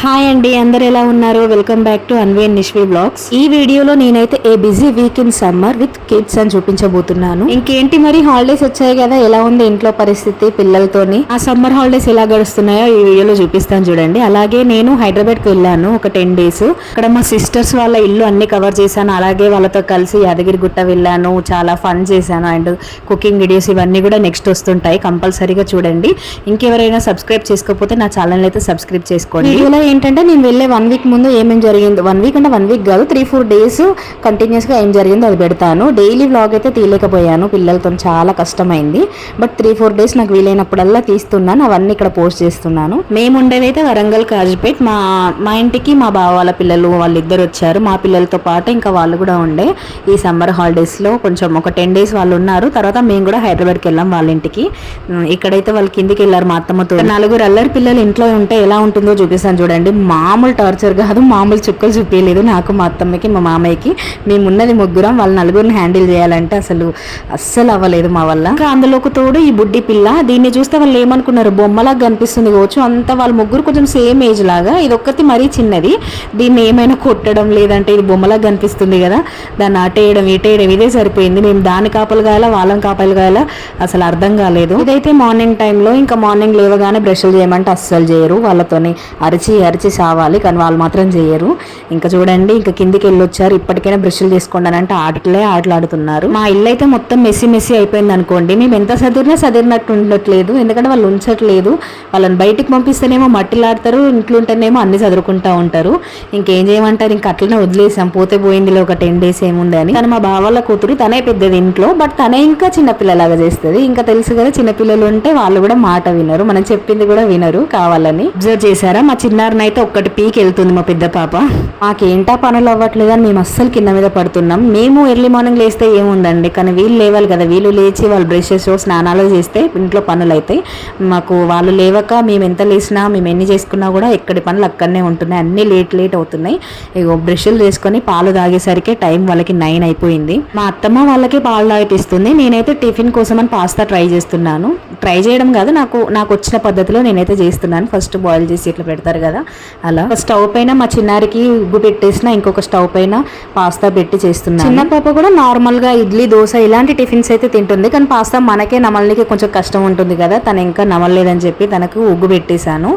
Hi అండి, అందరు ఎలా ఉన్నారు? Welcome back to Anvi and Nishvi blogs. ఈ వీడియోలో నేనైతే a busy week in summer with kids అని చూపించబోతున్నాను. ఇంకేంటి మరి, హాలిడేస్ వచ్చాయి కదా, ఎలా ఉంది ఇంట్లో పరిస్థితి పిల్లలతోని, ఆ సమ్మర్ హాలిడేస్ ఎలా గడుస్తున్నాయో ఈ వీడియోలో చూపిస్తాను చూడండి. అలాగే నేను హైదరాబాద్ కి వెళ్ళాను ఒక 10 days. అక్కడ మా సిస్టర్స్ వాళ్ళ ఇల్లు అన్ని కవర్ చేశాను. అలాగే వాళ్ళతో కలిసి యాదగిరిగుట్ట వెళ్ళాను, చాలా ఫన్ చేశాను. అండ్ కుకింగ్ వీడియోస్ ఇవన్నీ కూడా నెక్స్ట్ వస్తుంటాయి, కంపల్సరీగా చూడండి. ఇంకెవరైనా సబ్స్క్రైబ్ చేసుకోకపోతే నా ఛానల్ అయితే సబ్స్క్రైబ్ చేసుకోండి. వీడియోలో ఏంటంటే నేను వెళ్ళే 1 week ముందు ఏమేమి జరిగిందో, 1 week అంటే 1 week కాదు, 3-4 days కంటిన్యూస్ గా ఏం జరిగిందో అది పెడతాను. డైలీ వ్లాగ్ అయితే తీయలేకపోయాను, పిల్లలతో చాలా కష్టమైంది. బట్ 3-4 days నాకు వీలైనప్పుడల్లా తీస్తున్నాను, అవన్నీ ఇక్కడ పోస్ట్ చేస్తున్నాను. మేము ఉండేదైతే వరంగల్ కాజీపేట్. మా ఇంటికి మా బావ వాళ్ళ పిల్లలు వాళ్ళిద్దరు వచ్చారు, మా పిల్లలతో పాటు ఇంకా వాళ్ళు కూడా ఉండే. ఈ సమ్మర్ హాలిడేస్ లో కొంచెం ఒక 10 days వాళ్ళు ఉన్నారు. తర్వాత మేము కూడా హైదరాబాద్కి వెళ్ళాం వాళ్ళ ఇంటికి. ఇక్కడైతే వాళ్ళు కిందికి వెళ్ళారు మా అత్తమ్మతో. 4 అల్లరి పిల్లలు ఇంట్లో ఉంటే ఎలా ఉంటుందో చూపిస్తాను చూడండి. మామూలు టార్చర్ కాదు, మామూలు చుక్కలు చూపించలేదు నాకు, మా అత్తమ్మకి మా మామయ్యకి. మేము ఉన్నది 3, వాళ్ళ 4 హ్యాండిల్ చేయాలంటే అస్సలు అవ్వలేదు మా వల్ల. ఇంకా అందులోకి తోడు ఈ బుడ్డి పిల్ల, దీన్ని చూస్తే వాళ్ళు ఏమనుకున్నారు, బొమ్మలాగా కనిపిస్తుంది కావచ్చు. అంతా వాళ్ళ 3 కొంచెం సేమ్ ఏజ్ లాగా, ఇది ఒక్కటి మరీ చిన్నది. దీన్ని ఏమైనా కొట్టడం లేదంటే ఇది బొమ్మలాగా కనిపిస్తుంది కదా, దాన్ని అటేయడం ఇటేయడం ఇదే సరిపోయింది. మేము దాని కాపలు కాయాలా వాళ్ళని కాపలు కాయాలా అసలు అర్థం కాలేదు. ఇదైతే మార్నింగ్ టైంలో, ఇంకా మార్నింగ్ లేవగానే బ్రష్లు చేయమంటే అస్సలు చేయరు, వాళ్ళతోని అరిచి సావాలి, కానీ వాళ్ళు మాత్రం చేయరు. ఇంకా చూడండి, ఇంకా కిందికి వెళ్ళొచ్చారు. ఇప్పటికైనా బ్రష్లు చేసుకోండి అంటే ఆటలాడుతున్నారు. మా ఇల్లు అయితే మొత్తం మెస్సీ అయిపోయింది అనుకోండి. మేము ఎంత సదిరినట్టు ఉండట్లేదు, ఎందుకంటే వాళ్ళు ఉంచట్లేదు. వాళ్ళని బయటికి పంపిస్తేనేమో మట్టిలాడతారు, ఇంట్లో ఉంటేనేమో అన్ని చదువుకుంటా ఉంటారు. ఇంకేం చేయమంటారు, ఇంకా అట్లనే వదిలేసాం, పోతే పోయిందిలో ఒక 10 days ఏముంది అని. కానీ మా బావాళ్ళ కూతురు తనే పెద్దది ఇంట్లో, బట్ తనే ఇంకా చిన్నపిల్లలాగా చేస్తుంది. ఇంకా తెలుసు కదా, చిన్నపిల్లలు ఉంటే వాళ్ళు కూడా మాట వినరు, మనం చెప్పింది కూడా వినరు కావాలని. అబ్జర్వ్ చేశారా, మా చిన్నారనైతే ఒక్కటి పీకి వెళ్తుంది మా పెద్ద పాప. మాకేంటా పనులు అవ్వట్లేదు అని మేము అస్సలు కింద మీద పడుతున్నాం. మేము ఎర్లీ మార్నింగ్ లేస్తే ఏముందండి, కానీ వీళ్ళు లేవాలి కదా, వీళ్ళు లేచి వాళ్ళు బ్రషెస్ స్నానాలు చేస్తే ఇంట్లో పనులు అవుతాయి. మాకు వాళ్ళు లేవక మేము ఎంత లేసినా, మేము ఎన్ని చేసుకున్నా కూడా ఎక్కడి పనులు అక్కడనే ఉంటున్నాయి, అన్నీ లేట్ అవుతున్నాయి. ఇగో బ్రష్లు చేసుకొని పాలు తాగేసరికి టైం వాళ్ళకి 9 అయిపోయింది. మా అత్తమ్మ వాళ్ళకి పాలు తాగిపిస్తుంది. నేనైతే టిఫిన్ కోసం అని పాస్తా ట్రై చేస్తున్నాను. ట్రై చేయడం కాదు, నాకు వచ్చిన పద్ధతిలో నేనైతే చేస్తున్నాను. ఫస్ట్ బాయిల్ చేసి ఇట్లా పెడతారు కదా, అలా స్టవ్ పైన మా చిన్నారికి ఉగ్గు పెట్టేసిన, ఇంకొక స్టవ్ పైన పాస్తా పెట్టి చేస్తున్నాను. చిన్న పాప కూడా నార్మల్ గా ఇడ్లీ, దోశ ఇలాంటి టిఫిన్స్ అయితే తింటుంది, కానీ పాస్తా మనకే నమలనికి కొంచెం కష్టం ఉంటుంది కదా, తను ఇంకా నమలలేదని చెప్పి తనకు ఉగ్గు పెట్టేశాను.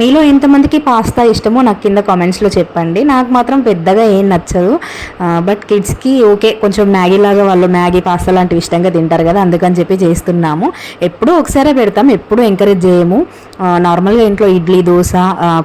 మీలో ఎంతమందికి పాస్తా ఇష్టమో నాకు కింద కామెంట్స్ లో చెప్పండి. నాకు మాత్రం పెద్దగా ఏం నచ్చదు, బట్ కిడ్స్ కి ఓకే, కొంచెం మ్యాగీ లాగా వాళ్ళు మ్యాగీ పాస్తా లాంటివి ఇష్టంగా తింటారు కదా, అందుకని చెప్పి చేస్తున్నాము. ఎప్పుడూ ఒకసారి పెడతాం, ఎప్పుడు ఎంకరేజ్ చేయము. నార్మల్గా ఇంట్లో ఇడ్లీ, దోశ,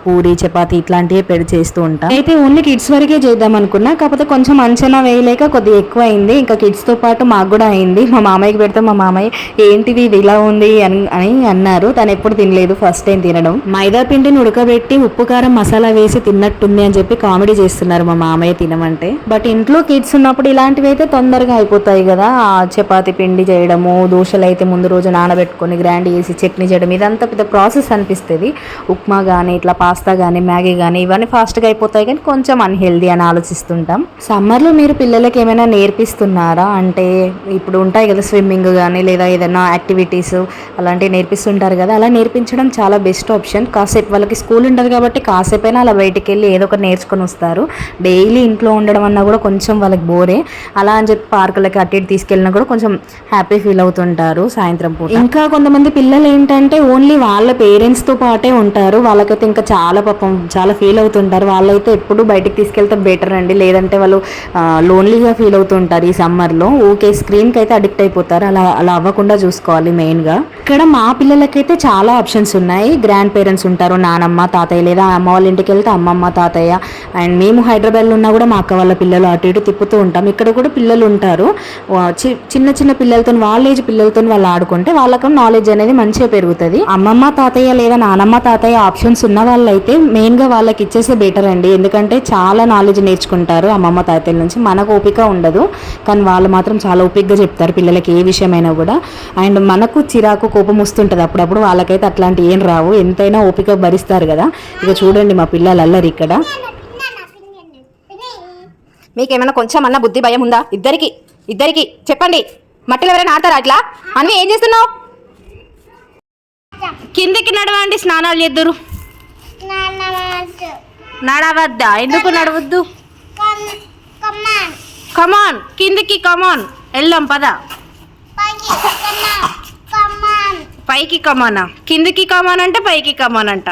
పూరి, చపాతి ఇట్లాంటివి చేస్తూ ఉంటాం. అయితే ఓన్లీ కిడ్స్ వరకే చేద్దాం అనుకున్నా, కాకపోతే కొంచెం అంచనా వేయలేక కొద్దిగా ఎక్కువ అయింది. ఇంకా కిడ్స్ తో పాటు మాకు కూడా అయింది. మా మామయ్యకి పెడితే మా మామయ్య ఏంటిది ఇది ఇలా ఉంది అని అన్నారు. తను ఎప్పుడు తినలేదు, ఫస్ట్ టైం తినడం. మైదా పిండిని ఉడకబెట్టి ఉప్పు కారం మసాలా వేసి తిన్నట్టుంది అని చెప్పి కామెడీ చేస్తున్నారు మా మామయ్య తినమంటే. బట్ ఇంట్లో కిడ్స్ ఉన్నప్పుడు ఇలాంటివి అయితే తొందరగా అయిపోతాయి కదా. చపాతి పిండి చేయడము, దోశలు అయితే ముందు రోజు నానబెట్టుకొని గ్రైండ్ చేసి చట్నీ చేయడం, ఇదంతా పెద్ద ప్రాసెస్ అనిపిస్తుంది. ఉప్మా కానీ ఇట్లా పాస్తా కానీ మ్యాగీ కానీ ఇవన్నీ ఫాస్ట్గా అయిపోతాయి, కానీ కొంచెం అన్హెల్దీ అని ఆలోచిస్తుంటాం. సమ్మర్లో మీరు పిల్లలకి ఏమైనా నేర్పిస్తున్నారా అంటే, ఇప్పుడు ఉంటాయి కదా స్విమ్మింగ్ కానీ లేదా ఏదైనా యాక్టివిటీస్ అలాంటివి నేర్పిస్తుంటారు కదా, అలా నేర్పించడం చాలా బెస్ట్ ఆప్షన్. కాసేపు వాళ్ళకి స్కూల్ ఉండదు కాబట్టి కాసేపైనా అలా బయటికి వెళ్ళి ఏదో ఒకటి నేర్చుకొని వస్తారు. డైలీ ఇంట్లో ఉండడం అన్నా కూడా కొంచెం వాళ్ళకి బోరే. అలా అని చెప్పి పార్కులకి అటు ఇటు తీసుకెళ్ళినా కూడా కొంచెం హ్యాపీ ఫీల్ అవుతుంటారు సాయంత్రం పూట. ఇంకా కొంతమంది పిల్లలు ఏంటంటే ఓన్లీ వాళ్ళ పేరెంట్స్తో పాటే ఉంటారు, వాళ్ళకైతే ఇంకా చాలా ఫీల్ అవుతుంటారు. వాళ్ళైతే ఎప్పుడు బయటికి తీసుకెళ్తే బెటర్ అండి, లేదంటే వాళ్ళు లోన్లీగా ఫీల్ అవుతుంటారు ఈ సమ్మర్లో. ఓకే, స్క్రీన్కి అయితే అడిక్ట్ అయిపోతారు, అలా అవ్వకుండా చూసుకోవాలి మెయిన్గా. ఇక్కడ మా పిల్లలకైతే చాలా ఆప్షన్స్ ఉన్నాయి. గ్రాండ్ పేరెంట్స్ ఉంటారు, నానమ్మ తాతయ్య, లేదా అమ్మ వాళ్ళ ఇంటికి వెళ్తే అమ్మమ్మ తాతయ్య. అండ్ మేము హైదరాబాద్లో ఉన్నా కూడా మా అక్క వాళ్ళ పిల్లలు అటు ఇటు తిప్పుతూ ఉంటాం. ఇక్కడ కూడా పిల్లలు ఉంటారు, చిన్న పిల్లలతో, వాళ్ళ ఏజ్ పిల్లలతో వాళ్ళు ఆడుకుంటే వాళ్ళకు నాలెడ్జ్ అనేది మంచిగా పెరుగుతుంది. అమ్మమ్మ తాతయ్య లేదా నానమ్మ తాతయ్య ఆప్షన్స్ ఉన్న వాళ్ళైతే మెయిన్గా వాళ్ళకి ఇచ్చేస్తే బెటర్ అండి, ఎందుకంటే చాలా నాలెడ్జ్ నేర్చుకుంటారు అమ్మమ్మ తాతయ్య నుంచి. మనకు ఓపిక ఉండదు, కానీ వాళ్ళు మాత్రం చాలా ఓపికగా చెప్తారు పిల్లలకి ఏ విషయమైనా కూడా. అండ్ మనకు చిరాకు కోపం వస్తుంటుంది అప్పుడప్పుడు, వాళ్ళకైతే అట్లాంటి ఏం రావు, ఎంతైనా ఓపిక భరిస్తారు కదా. ఇక చూడండి మా పిల్లలు అల్లరి ఇక్కడ. మీకేమైనా కొంచెం అన్న బుద్ధి భయం ఉందా? ఇద్దరికి చెప్పండి, మట్టిలో ఎవరైనా ఆడతారా అట్లా? అని ఏం చేస్తున్నావు? కిందికి నడవండి, స్నానాలు చేద్దురు. నడవద్దా? ఎందుకు నడవద్దు? కమాన్, కిందికి కమాన్, వెళ్దాం పద. పైకి కమానా? కిందికి కమాన్ అంటే పైకి కమాన్ అంట.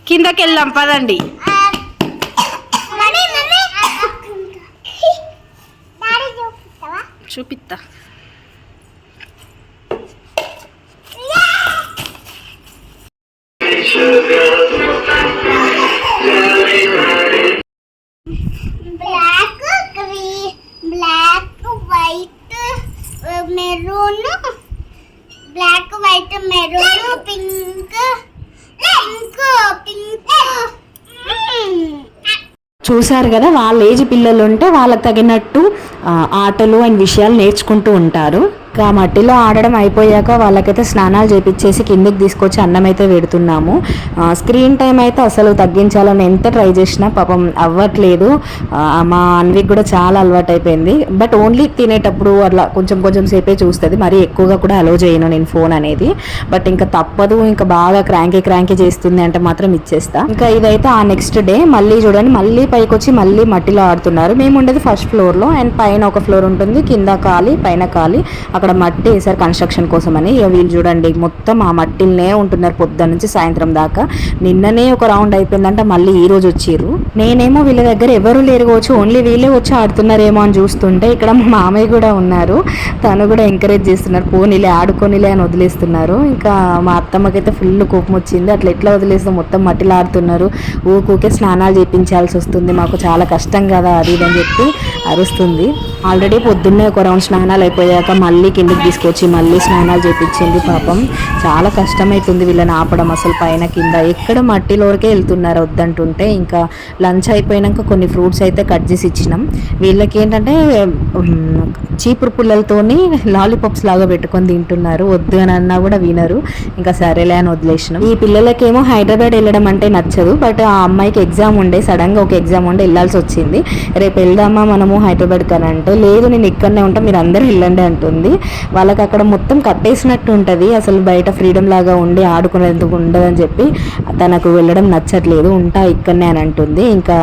కిందకి వెళ్దాం పదండి. చూపిస్తా. Black white maroon, black white maroon, pink pink pink. చూసారు కదా, వాళ్ళ ఏజ్ పిల్లలు ఉంటే వాళ్ళకి తగినట్టు ఆటలు అండ్ విషయాలు నేర్చుకుంటూ ఉంటారు. ఇంకా మట్టిలో ఆడడం అయిపోయాక వాళ్ళకైతే స్నానాలు చేపించేసి కిందికి తీసుకొచ్చి అన్నం అయితే పెడుతున్నాము. స్క్రీన్ టైం అయితే అసలు తగ్గించాలని ఎంత ట్రై చేసినా పాపం అవ్వట్లేదు. మా అన్వికి కూడా చాలా అలవాటు అయిపోయింది. బట్ ఓన్లీ తినేటప్పుడు అట్లా కొంచెం కొంచెం సేపే చూస్తుంది, మరీ ఎక్కువగా కూడా అలో చేయను నేను ఫోన్ అనేది. బట్ ఇంకా తప్పదు, ఇంకా బాగా క్రాంకీ చేస్తుంది అంటే మాత్రం ఇచ్చేస్తా. ఇంకా ఇదైతే ఆ నెక్స్ట్ డే మళ్ళీ చూడండి, మళ్ళీ పైకి వచ్చి మళ్ళీ మట్టిలో ఆడుతున్నారు. మేము ఉండేది ఫస్ట్ ఫ్లోర్లో, అండ్ పైన ఒక ఫ్లోర్ ఉంటుంది, కింద ఖాళీ పైన ఖాళీ. అక్కడ మట్టి వేసారు కన్స్ట్రక్షన్ కోసం అని. వీళ్ళు చూడండి మొత్తం ఆ మట్టిల్నే ఉంటున్నారు పొద్దున్న నుంచి సాయంత్రం దాకా. నిన్ననే ఒక రౌండ్ అయిపోయిందంటే మళ్ళీ ఈ రోజు వచ్చిర్రు. నేనేమో వీళ్ళ దగ్గర ఎవరు లేరుకోవచ్చు, ఓన్లీ వీళ్ళే వచ్చి ఆడుతున్నారేమో అని చూస్తుంటే ఇక్కడ మా మామయ్య కూడా ఉన్నారు. తను కూడా ఎంకరేజ్ చేస్తున్నారు, పోనీలే ఆడుకోనిలే అని వదిలేస్తున్నారు. ఇంకా మా అత్తమ్మకైతే ఫుల్ కోపం వచ్చింది, అట్లా ఎట్లా వదిలేస్తే మొత్తం మట్టిలో ఆడుతున్నారు, ఊకే స్నానాలు చేయించాల్సి వస్తుంది, మాకు చాలా కష్టం కదా అది ఇది అని చెప్పి అరుస్తుంది. ఆల్రెడీ పొద్దున్నే ఒక రౌండ్ స్నానాలు అయిపోయాక మళ్ళీ కిందికి తీసుకొచ్చి మళ్ళీ స్నానాలు చేయించింది. పాపం చాలా కష్టమవుతుంది వీళ్ళని ఆపడం, అసలు పైన కింద ఎక్కడ మట్టిలోకే వెళ్తున్నారు వద్దంటుంటే. ఇంకా లంచ్ అయిపోయాక కొన్ని ఫ్రూట్స్ అయితే కట్ చేసి ఇచ్చినాం. వీళ్ళకి ఏంటంటే చీపురు పుల్లలతోని లాలీపాప్స్ లాగా పెట్టుకొని తింటున్నారు, వద్దు అని అన్నా కూడా వినరు. ఇంకా సరేలే అని వదిలేసినాం. ఈ పిల్లలకేమో హైదరాబాద్ వెళ్ళడం అంటే నచ్చదు, బట్ ఆ అమ్మాయికి ఎగ్జామ్ ఉండే, సడన్గా ఒక ఎగ్జామ్ ఉండే వెళ్ళాల్సి వచ్చింది. రేపు వెళ్దామా మనము హైదరాబాద్ అని అంటే, లేదు నేను ఇక్కడనే ఉంటా, మీరు అందరూ వెళ్ళండి అంటుంది. వాళ్ళకి అక్కడ మొత్తం కట్టేసినట్టు ఉంటుంది, అసలు బయట ఫ్రీడమ్ లాగా ఉండి ఆడుకునేందుకు ఉండదని చెప్పి తనకు వెళ్ళడం నచ్చట్లేదు, ఉంటా ఇక్కడనే అని అంటుంది. ఇంకా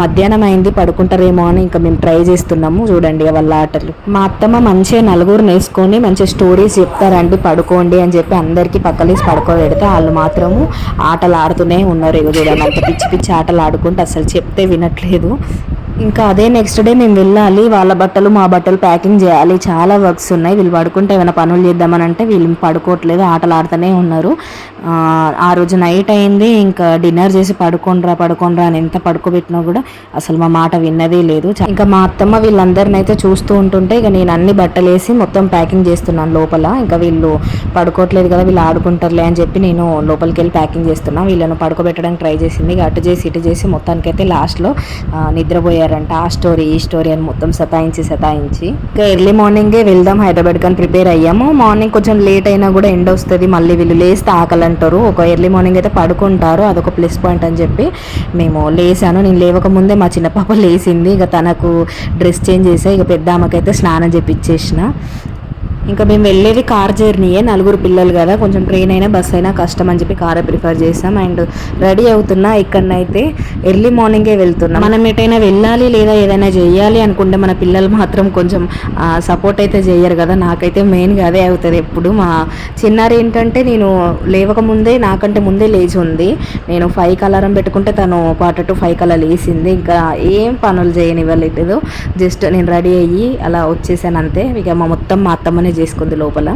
మధ్యాహ్నం అయింది, పడుకుంటారేమో అని ఇంకా మేము ట్రై చేస్తున్నాము. చూడండి వాళ్ళ ఆటలు. మా అత్తమ్మ మంచిగా నలుగురు నేసుకొని మంచిగా స్టోరీస్ చెప్తారండి, పడుకోండి అని చెప్పి అందరికీ పక్కలేసి పడుకోబెడితే వాళ్ళు మాత్రము ఆటలు ఆడుతూనే ఉన్నారు. ఇక చూడండి అంత పిచ్చి పిచ్చి ఆటలు ఆడుకుంటే అసలు చెప్తే వినట్లేదు. ఇంకా అదే నెక్స్ట్ డే మేము వెళ్ళాలి, వాళ్ళ బట్టలు మా బట్టలు ప్యాకింగ్ చేయాలి, చాలా వర్క్స్ ఉన్నాయి. వీళ్ళు పడుకుంటే ఏమైనా పనులు చేద్దామని అంటే వీళ్ళు పడుకోవట్లేదు, ఆటలు ఆడుతూనే ఉన్నారు. ఆ రోజు నైట్ అయింది, ఇంకా డిన్నర్ చేసి పడుకోనరా అని ఎంత పడుకోబెట్టినా కూడా అసలు మా మాట విన్నదే లేదు. ఇంకా మా అత్తమ్మ వీళ్ళందరిని అయితే చూస్తూ ఉంటుంటే ఇక నేను అన్ని బట్టలు వేసి మొత్తం ప్యాకింగ్ చేస్తున్నాను లోపల. ఇంకా వీళ్ళు పడుకోవట్లేదు కదా, వీళ్ళు ఆడుకుంటారులే అని చెప్పి నేను లోపలికి వెళ్ళి ప్యాకింగ్ చేస్తున్నాను. వీళ్ళను పడుకోబెట్టడానికి ట్రై చేసింది, ఇక అటు చేసి ఇటు చేసి మొత్తానికైతే లాస్ట్లో నిద్రపోయారంట. ఆ స్టోరీ ఈ స్టోరీ అని మొత్తం సతాయించి ఇంకా ఎర్లీ మార్నింగే వెళ్దాం హైదరాబాద్ కానీ ప్రిపేర్ అయ్యాము. మార్నింగ్ కొంచెం లేట్ అయినా కూడా ఎండ వస్తుంది, మళ్ళీ వీళ్ళు లేస్తే ఆకలంటారు. ఒక ఎర్లీ మార్నింగ్ అయితే పడుకుంటారు, అదొక ప్లస్ పాయింట్ అని చెప్పి మేము లేసాను. నేను లేవక ముందే మా చిన్న పాప లేసింది, ఇక తనకు డ్రెస్ చేంజ్ చేసా, ఇక పెద్ద ఆమెకైతే స్నానం చేపించేసిన. ఇంకా మేము వెళ్ళేది కార్ జర్నీయే, నలుగురు పిల్లలు కదా, కొంచెం ట్రైన్ అయినా బస్ అయినా కష్టం అని చెప్పి కారే ప్రిఫర్ చేసాం. అండ్ రెడీ అవుతున్నా, ఇక్కడనైతే ఎర్లీ మార్నింగే వెళ్తున్నాం. మనం ఎటైనా వెళ్ళాలి లేదా ఏదైనా చేయాలి అనుకుంటే మన పిల్లలు మాత్రం కొంచెం సపోర్ట్ అయితే చేయరు కదా. నాకైతే మెయిన్గా అదే అవుతుంది ఎప్పుడు. మా చిన్నారి ఏంటంటే నేను లేవకముందే నాకంటే ముందే లేచి ఉంది, నేను 5కి అలారం పెట్టుకుంటే తను 4:45 అలా లేచింది. ఇంకా ఏం పనులు చేయనివ్వలేదు, జస్ట్ నేను రెడీ అయ్యి అలా వచ్చేసాను అంతే. ఇక మొత్తం మా అత్తమ్మనే చేసుకుంది లోపల.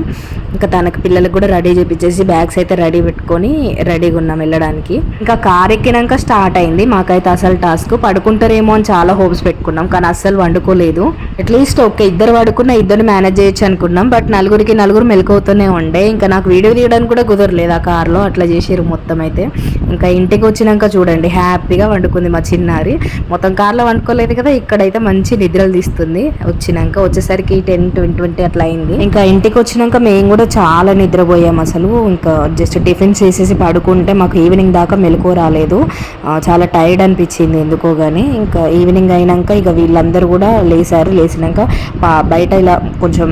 ఇంకా తనకు పిల్లలకు కూడా రెడీ చేపించేసి బ్యాగ్స్ అయితే రెడీ పెట్టుకొని రెడీగా ఉన్నాం వెళ్ళడానికి. ఇంకా కార్ ఎక్కినాక స్టార్ట్ అయింది మాకైతే అసలు టాస్క్. పడుకుంటారేమో అని చాలా హోప్స్ పెట్టుకున్నాం, కానీ అస్సలు వండుకోలేదు. అట్లీస్ట్ ఓకే ఇద్దరు పడుకున్న ఇద్దరు మేనేజ్ చేయొచ్చు అనుకున్నాం, బట్ నలుగురు మెలకువతోనే ఉండే. ఇంకా నాకు వీడియో తీయడానికి కూడా కుదరలేదు ఆ కార్లో, అట్లా చేసారు మొత్తం అయితే. ఇంకా ఇంటికి వచ్చినాక చూడండి హ్యాపీగా వండుకుంది మా చిన్నారి. మొత్తం కార్లో వండుకోలేదు కదా, ఇక్కడైతే మంచి నిద్రలు తీస్తుంది. వచ్చేసరికి 10-20 అట్లా అయింది. ఇంకా ఇంటికి వచ్చినాక మేము కూడా చాలా నిద్రపోయాం అసలు. ఇంకా జస్ట్ టిఫిన్ చేసేసి పడుకుంటే మాకు ఈవినింగ్ దాకా మెలకువ రాలేదు, చాలా టైర్డ్ అనిపించింది ఎందుకో కానీ. ఇంకా ఈవినింగ్ అయినాక ఇక వీళ్ళందరూ కూడా లేచినాక బయట ఇలా కొంచెం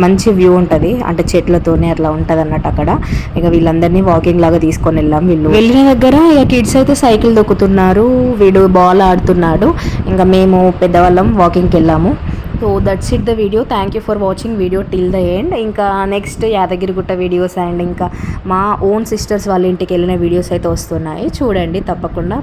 మంచి వ్యూ ఉంటుంది, అంటే చెట్లతోనే అట్లా ఉంటుంది అన్నట్టు అక్కడ. ఇక వీళ్ళందరినీ వాకింగ్ లాగా తీసుకొని వెళ్ళాం. వీళ్ళు వెళ్ళిన దగ్గర ఇక కిడ్స్ అయితే సైకిల్ దొక్కుతున్నారు, వీడు బాల్ ఆడుతున్నాడు, ఇంకా మేము పెద్దవాళ్ళం వాకింగ్కి వెళ్ళాము. So that's it the video. Thank you for watching video till the end. ఇంకా నెక్స్ట్ యాదగిరిగుట్ట వీడియోస్ అండ్ ఇంకా మా ఓన్ సిస్టర్స్ వాళ్ళ ఇంటికి వెళ్ళిన వీడియోస్ అయితే వస్తున్నాయి, చూడండి తప్పకుండా.